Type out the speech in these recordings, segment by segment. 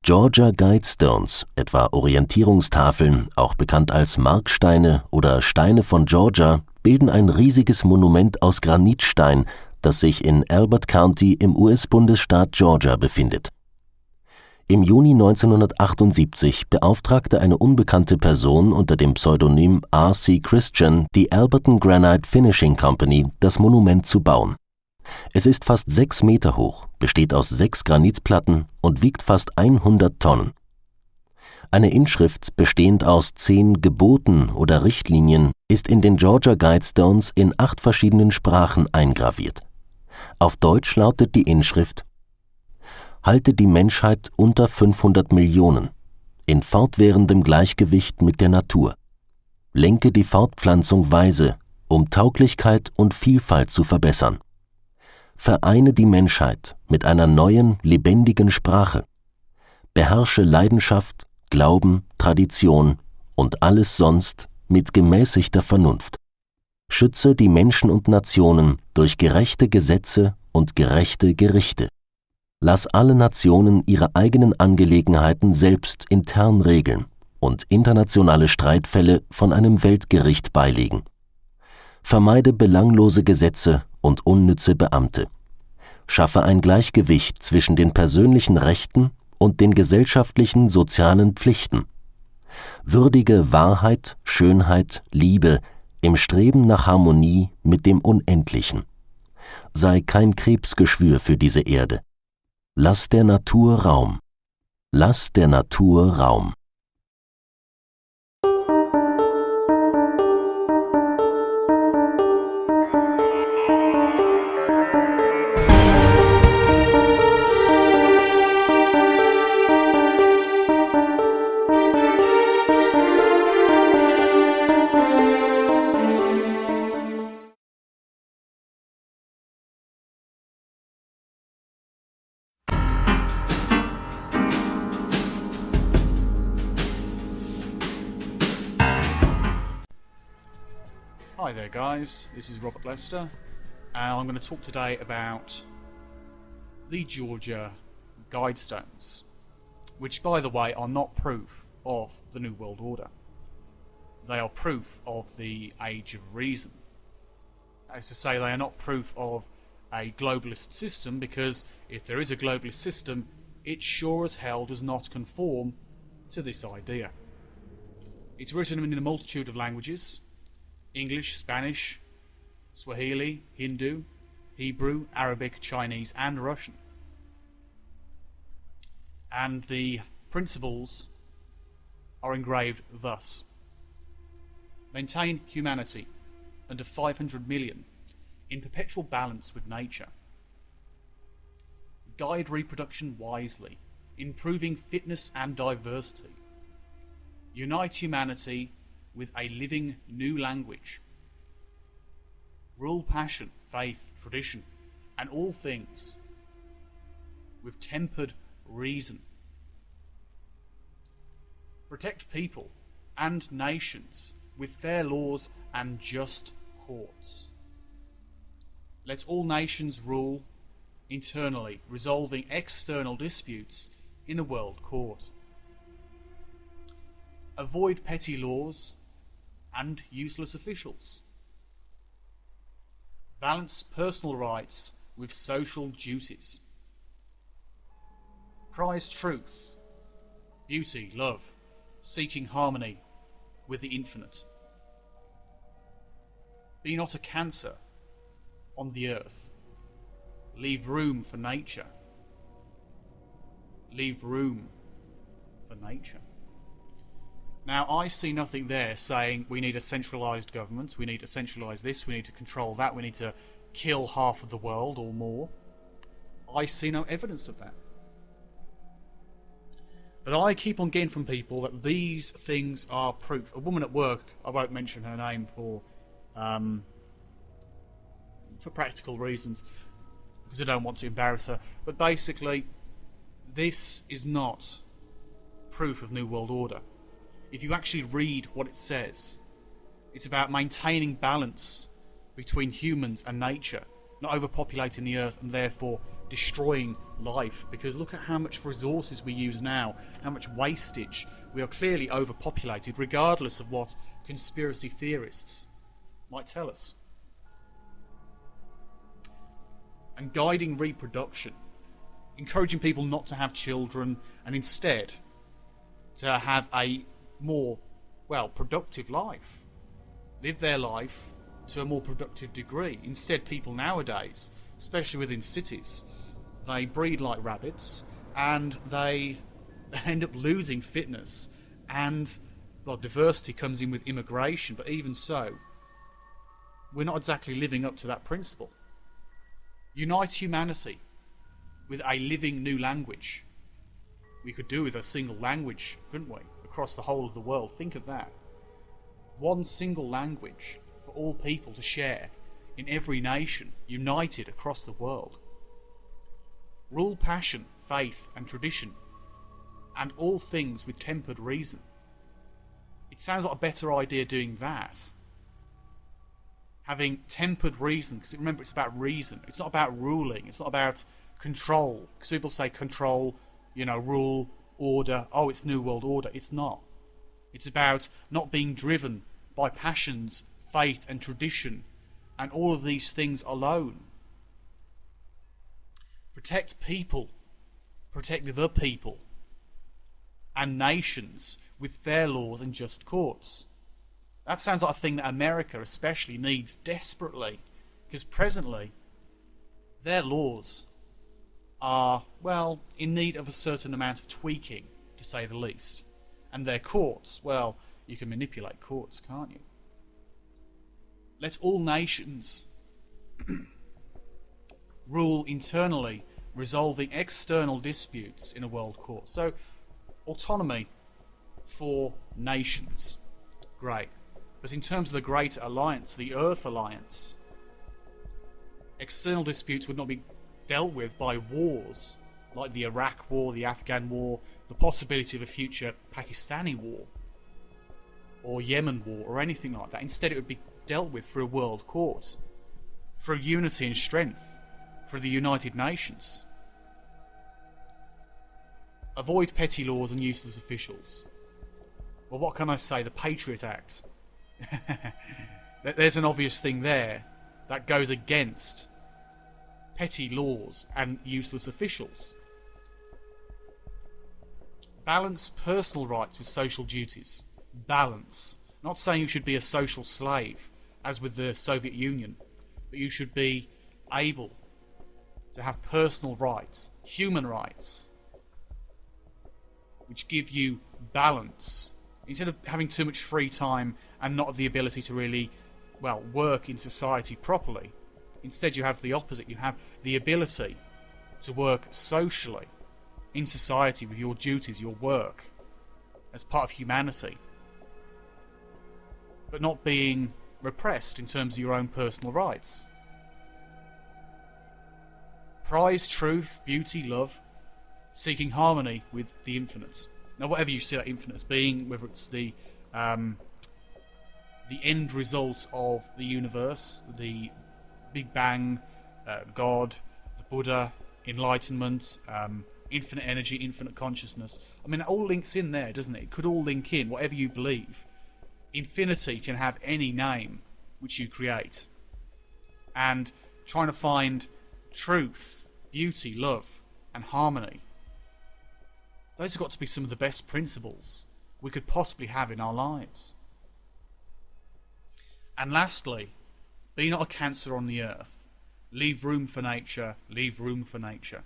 Georgia Guidestones, etwa Orientierungstafeln, auch bekannt als Marksteine oder Steine von Georgia, bilden ein riesiges Monument aus Granitstein, das sich in Albert County im US-Bundesstaat Georgia befindet. Im Juni 1978 beauftragte eine unbekannte Person unter dem Pseudonym R.C. Christian die Alberton Granite Finishing Company, das Monument zu bauen. Es ist fast 6 Meter hoch, besteht aus 6 Granitplatten und wiegt fast 100 Tonnen. Eine Inschrift bestehend aus 10 Geboten oder Richtlinien ist in den Georgia Guidestones in 8 verschiedenen Sprachen eingraviert. Auf Deutsch lautet die Inschrift: Halte die Menschheit unter 500 Millionen, in fortwährendem Gleichgewicht mit der Natur. Lenke die Fortpflanzung weise, um Tauglichkeit und Vielfalt zu verbessern. Vereine die Menschheit mit einer neuen, lebendigen Sprache. Beherrsche Leidenschaft, Glauben, Tradition und alles sonst mit gemäßigter Vernunft. Schütze die Menschen und Nationen durch gerechte Gesetze und gerechte Gerichte. Lass alle Nationen ihre eigenen Angelegenheiten selbst intern regeln und internationale Streitfälle von einem Weltgericht beilegen. Vermeide belanglose Gesetze und unnütze Beamte. Schaffe ein Gleichgewicht zwischen den persönlichen Rechten und den gesellschaftlichen sozialen Pflichten. Würdige Wahrheit, Schönheit, Liebe im Streben nach Harmonie mit dem Unendlichen. Sei kein Krebsgeschwür für diese Erde. Lass der Natur Raum. Lass der Natur Raum. Hi there guys, this is Robert Lester and I'm going to talk today about the Georgia Guidestones, which by the way are not proof of the New World Order. They are proof of the Age of Reason. That is to say, they are not proof of a globalist system, because if there is a globalist system, it sure as hell does not conform to this idea. It's written in a multitude of languages: English, Spanish, Swahili, Hindu, Hebrew, Arabic, Chinese and Russian. And the principles are engraved thus: maintain humanity under 500 million in perpetual balance with nature. Guide reproduction wisely, improving fitness and diversity. Unite humanity with a living new language. Rule passion, faith, tradition, and all things with tempered reason. Protect people and nations with fair laws and just courts. Let all nations rule internally, resolving external disputes in a world court. Avoid petty laws and useless officials. Balance personal rights with social duties. Prize truth, beauty, love, seeking harmony with the infinite. Be not a cancer on the earth. Leave room for nature. Leave room for nature. Now, I see nothing there saying we need a centralised government, we need to centralise this, we need to control that, we need to kill half of the world or more. I see no evidence of that. But I keep on getting from people that these things are proof. A woman at work, I won't mention her name for practical reasons, because I don't want to embarrass her, but basically, this is not proof of New World Order. If you actually read what it says, it's about maintaining balance between humans and nature, not overpopulating the earth and therefore destroying life, because look at how much resources we use now, how much wastage. We are clearly overpopulated, regardless of what conspiracy theorists might tell us. And guiding reproduction, encouraging people not to have children and instead to have a more, well, productive life. Live their life to a more productive degree. Instead, people nowadays, especially within cities, they breed like rabbits and they end up losing fitness. And, well, diversity comes in with immigration, but even so, we're not exactly living up to that principle. Unite humanity with a living new language. We could do with a single language, couldn't we? Across the whole of the world. Think of that. One single language for all people to share in every nation, united across the world. Rule passion, faith and tradition, and all things with tempered reason. It sounds like a better idea doing that. Having tempered reason, because remember it's about reason. It's not about ruling. It's not about control. Because people say control, rule, order. Oh, it's New World Order. It's not. It's about not being driven by passions, faith and tradition, and all of these things alone. Protect people, protect the people, and nations with fair laws and just courts. That sounds like a thing that America especially needs desperately, because presently their laws are, well, in need of a certain amount of tweaking, to say the least. And their courts, well, you can manipulate courts, can't you? Let all nations rule internally, resolving external disputes in a world court. So, autonomy for nations. Great. But in terms of the Greater Alliance, the Earth Alliance, external disputes would not be dealt with by wars like the Iraq War, the Afghan War, the possibility of a future Pakistani war, or Yemen War, or anything like that. Instead, it would be dealt with through a world court, through unity and strength, through the United Nations. Avoid petty laws and useless officials. Well, what can I say? The Patriot Act. There's an obvious thing there that goes against petty laws and useless officials. Balance personal rights with social duties. Balance. Not saying you should be a social slave, as with the Soviet Union, but you should be able to have personal rights, human rights, which give you balance. Instead of having too much free time and not the ability to really, well, work in society properly, instead you have the opposite. You have the ability to work socially in society with your duties, your work, as part of humanity, but not being repressed in terms of your own personal rights. Prize truth, beauty, love, seeking harmony with the infinite. Now, whatever you see that infinite as being, whether it's the end result of the universe, the Big Bang, God, the Buddha, enlightenment, infinite energy, infinite consciousness. I mean, it all links in there, doesn't it? It could all link in, whatever you believe. Infinity can have any name which you create. And trying to find truth, beauty, love, and harmony, those have got to be some of the best principles we could possibly have in our lives. And lastly, be not a cancer on the earth. Leave room for nature, leave room for nature.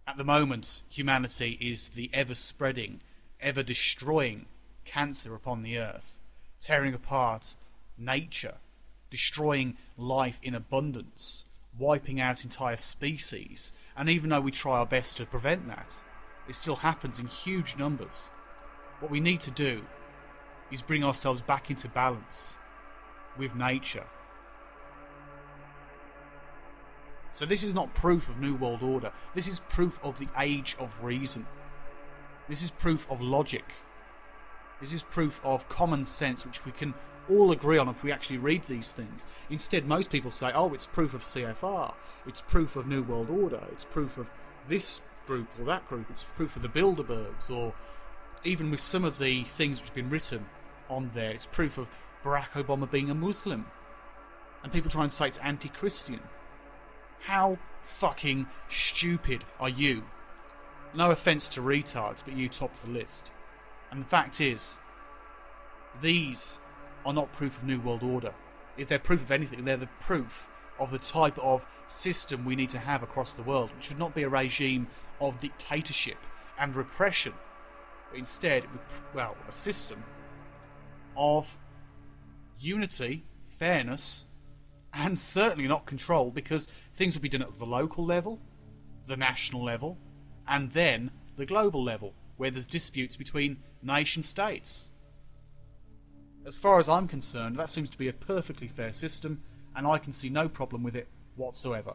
At the moment, humanity is the ever-spreading, ever-destroying cancer upon the earth, tearing apart nature, destroying life in abundance, wiping out entire species. And even though we try our best to prevent that, it still happens in huge numbers. What we need to do is bring ourselves back into balance with nature. So this is not proof of New World Order. This is proof of the age of reason. This is proof of logic. This is proof of common sense, which we can all agree on if we actually read these things. Instead, most people say, oh, it's proof of CFR, it's proof of New World Order, it's proof of this group or that group, it's proof of the Bilderbergs, or even with some of the things which have been written on there, it's proof of Barack Obama being a Muslim. And people try and say it's anti-Christian. How fucking stupid are you? No offence to retards, but you top the list. And the fact is, these are not proof of New World Order. If they're proof of anything, they're the proof of the type of system we need to have across the world, which should not be a regime of dictatorship and repression, but instead, well, a system of unity, fairness, and certainly not control, because things will be done at the local level, the national level, and then the global level, where there's disputes between nation states. As far as I'm concerned, that seems to be a perfectly fair system, and I can see no problem with it whatsoever.